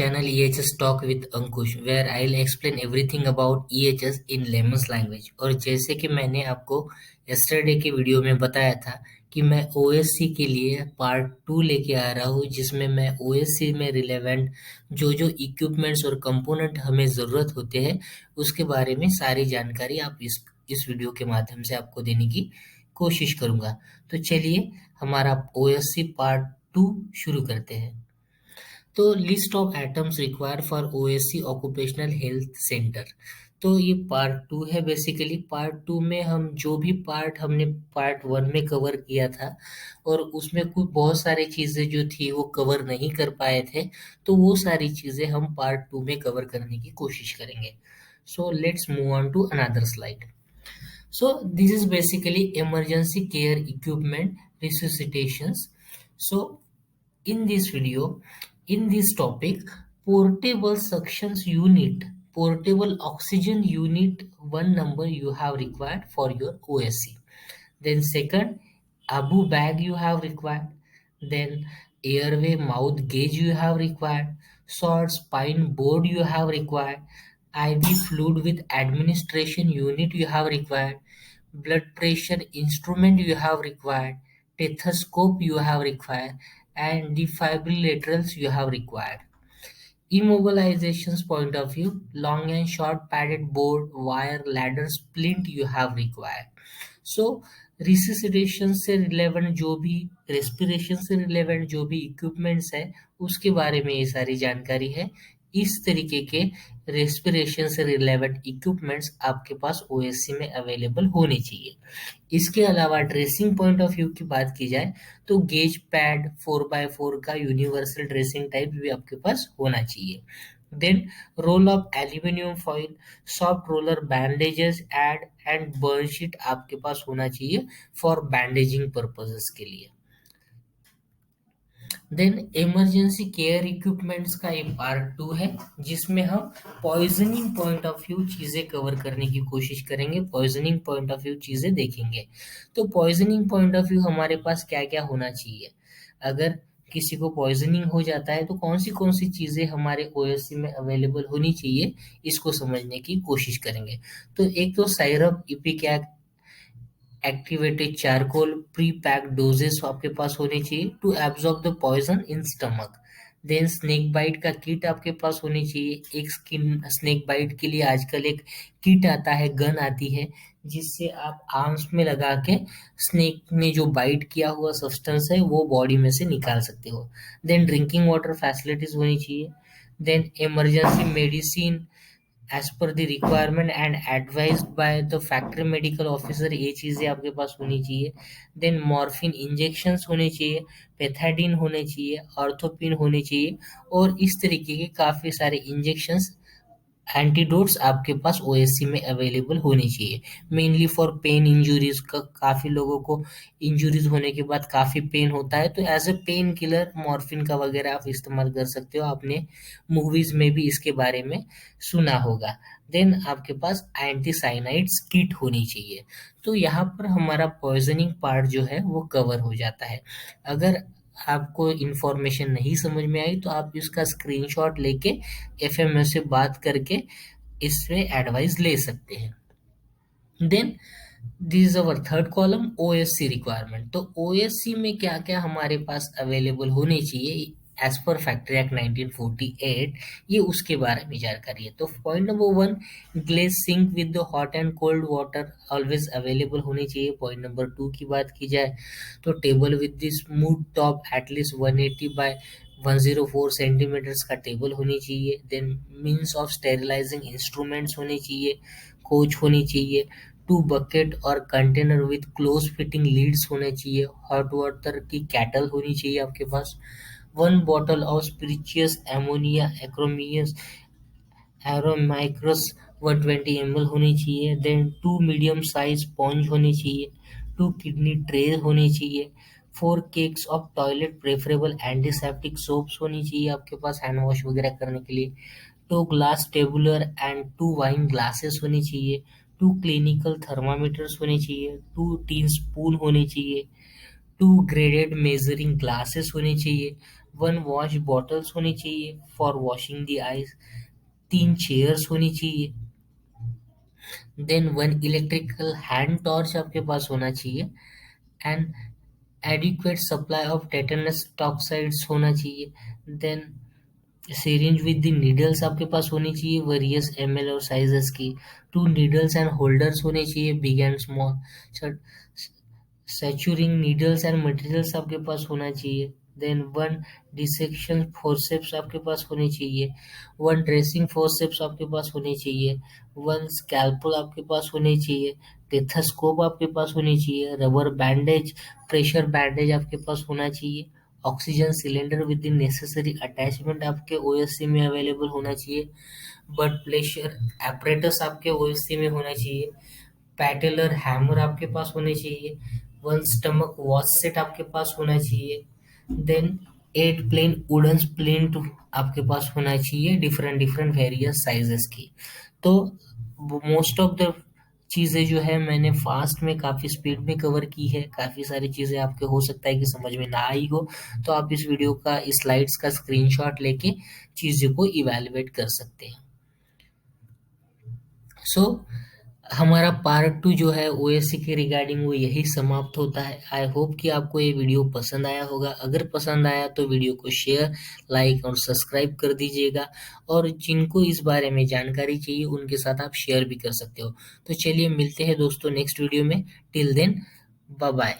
channel EHS Talk with Ankush, where I'll explain everything about EHS in layman's language। और जैसे कि मैंने आपको yesterday के वीडियो में बताया था कि मैं OSC के लिए पार्ट 2 लेके आ रहा हूँ, जिसमें मैं OSC में रिलेवेंट जो जो इक्विपमेंट्स और कंपोनेंट हमें ज़रूरत होते हैं उसके बारे में सारी जानकारी आप इस वीडियो के माध्यम से आपको देने की कोशिश करूँगा। तो चलिए हमारा OSC पार्ट 2 शुरू करते हैं। तो list of atoms required for OSC occupational health centre. तो ये पार्ट 2 है। बेसिकली पार्ट 2 में हम जो भी पार्ट हमने पार्ट 1 में कवर किया था और उसमें कुछ बहुत सारी चीज़ें जो थी वो कवर नहीं कर पाए थे, तो वो सारी चीज़ें हम पार्ट 2 में कवर करने की कोशिश करेंगे। So let's move on to another slide. So this is basically emergency care equipment resuscitations. So in this video, in this topic, portable suctions unit, portable oxygen unit, one number you have required for your OSC. Then second, Abu bag you have required. Then airway mouth gauge you have required. Short spine board you have required. IV fluid with administration unit you have required. Blood pressure instrument you have required. Stethoscope you have required. And defibrillators you have required. Immobilizations point of view, long and short padded board, wire, ladder, splint you have required. So रिसिसिटेशन से relevant जो भी respiration से relevant जो भी equipments है उसके बारे में ये सारी जानकारी है। इस तरीके के रेस्पिरेशन से रिलेवेंट इक्विपमेंट्स आपके पास ओएससी में अवेलेबल होने चाहिए। इसके अलावा ड्रेसिंग पॉइंट ऑफ व्यू की बात की जाए तो गेज पैड 4x4 का यूनिवर्सल ड्रेसिंग टाइप भी आपके पास होना चाहिए। Then roll of aluminium foil, soft roller bandages aid and burn sheet आपके पास होना चाहिए फॉर बैंडेजिंग पर्पसेस के लिए। देन इमरजेंसी केयर इक्विपमेंट्स का एक पार्ट 2 है जिसमें हम पॉइजनिंग पॉइंट ऑफ व्यू चीज़ें कवर करने की कोशिश करेंगे, पॉइजनिंग पॉइंट ऑफ व्यू चीज़ें देखेंगे। तो पॉइजनिंग पॉइंट ऑफ व्यू हमारे पास क्या क्या होना चाहिए, अगर किसी को पॉइजनिंग हो जाता है तो कौन सी चीज़ें हमारे ओएससी में अवेलेबल होनी चाहिए, इसको समझने की कोशिश करेंगे। तो एक तो syrup ipecac activated charcoal pre packed doses आपके पास होने चाहिए to absorb the poison in stomach. Then snake bite का किट आपके पास होनी चाहिए। एक स्किन स्नेक बाइट के लिए आजकल एक किट आता है, गन आती है, जिससे आप आर्म्स में लगा के स्नेक ने जो बाइट किया हुआ सब्सटेंस है वो बॉडी में से निकाल सकते हो। देन ड्रिंकिंग वाटर फैसिलिटीज होनी चाहिए। Then emergency medicine as per the requirement and advised by the factory medical officer, ये चीज़ें आपके पास होनी चाहिए। देन मॉर्फिन इंजेक्शंस होने चाहिए, पेथाडिन होने चाहिए, ऑर्थोपिन होने चाहिए और इस तरीके के काफ़ी सारे इंजेक्शंस एंटीडोट्स आपके पास ओएससी में अवेलेबल होनी चाहिए। मेनली फॉर पेन इंजुरीज का, काफ़ी लोगों को इंजुरीज होने के बाद काफ़ी पेन होता है, तो as a painkiller morphine का वगैरह आप इस्तेमाल कर सकते हो। आपने मूवीज में भी इसके बारे में सुना होगा। देन आपके पास एंटीसाइनाइड्स किट होनी चाहिए। तो यहाँ पर हमारा पॉइजनिंग पार्ट जो है वो कवर हो जाता है। अगर आपको इंफॉर्मेशन नहीं समझ में आई तो आप इसका स्क्रीनशॉट लेके एफएमओ से बात करके इसमें एडवाइस ले सकते हैं। Then this is our third column, OSC requirement. तो ओएससी में क्या क्या हमारे पास अवेलेबल होने चाहिए एज पर फैक्ट्री एक्ट 1948, ये उसके बारे में जानकारी है। तो point number 1, glazed sink with the hot and cold water always available होनी चाहिए। पॉइंट नंबर 2 की बात की जाए तो table with the smooth top at least 180 by 104 centimetres का टेबल होनी चाहिए। Then means of sterilising instruments होने चाहिए, कोच होनी चाहिए, 2 बकेट और container with close fitting lids होने चाहिए, हॉट वाटर की कैटल होनी चाहिए आपके पास, 1 बॉटल ऑफ स्पिरिचुअस एमोनिया एक्रोमियस एरोमाइक्रस 120 ml होनी चाहिए। देन 2 मीडियम साइज स्पॉन्ज होनी चाहिए, 2 किडनी ट्रे होनी चाहिए, 4 cakes of toilet preferable antiseptic soaps होनी चाहिए आपके पास हैंड वॉश वगैरह करने के लिए, 2 glass tabular and 2 wine glasses होनी चाहिए, 2 क्लिनिकल थर्मामीटर्स होने चाहिए, 2 टी स्पून होने चाहिए, 2 ग्रेडेड मेजरिंग ग्लासेस होने चाहिए, 1 वॉश बॉटल्स होनी चाहिए for washing the eyes, 3 chairs होनी चाहिए। देन 1 इलेक्ट्रिकल हैंड टॉर्च आपके पास होना चाहिए। And adequate supply of tetanus toxoids होना चाहिए। Then syringe with the needles आपके पास होनी चाहिए वेरियस ml और साइजेस की। 2 नीडल्स एंड होल्डर्स होने चाहिए big and small. Suturing needles and materials आपके पास होना चाहिए। देन 1 डिसेक्शन फोर्सेप्स आपके पास होने चाहिए। 1 ड्रेसिंग फोर्सेप्स आपके पास होने चाहिए। 1 स्कैल्पल आपके पास होने चाहिए। टेथोस्कोप आपके पास होनी चाहिए। रबर बैंडेज, प्रेशर बैंडेज आपके पास होना चाहिए। Oxygen cylinder with the necessary attachment आपके ओएससी में अवेलेबल होना चाहिए। ब्लड प्रेशर एपरेटस आपके ओएससी में होना चाहिए। पैटेलर हैमर आपके पास होने चाहिए। 1 स्टमक वॉश सेट आपके पास होना चाहिए। देन 8 प्लेन वुडन स्प्लिंट आपके पास होना चाहिए डिफरेंट डिफरेंट वेरियस साइजेस की। तो मोस्ट ऑफ द चीज़ें जो है मैंने फास्ट में काफ़ी स्पीड में कवर की है। काफ़ी सारी चीज़ें आपके हो सकता है कि समझ में ना आई हो, तो आप इस वीडियो का इस स्लाइड्स का स्क्रीनशॉट लेके चीज़ों को इवैल्यूएट कर सकते हैं। सो हमारा पार्ट 2 जो है ओएससी के रिगार्डिंग वो यही समाप्त होता है। आई होप कि आपको ये वीडियो पसंद आया होगा। अगर पसंद आया तो वीडियो को शेयर, लाइक और सब्सक्राइब कर दीजिएगा, और जिनको इस बारे में जानकारी चाहिए उनके साथ आप शेयर भी कर सकते हो। तो चलिए मिलते हैं दोस्तों नेक्स्ट वीडियो में। Till then bye bye.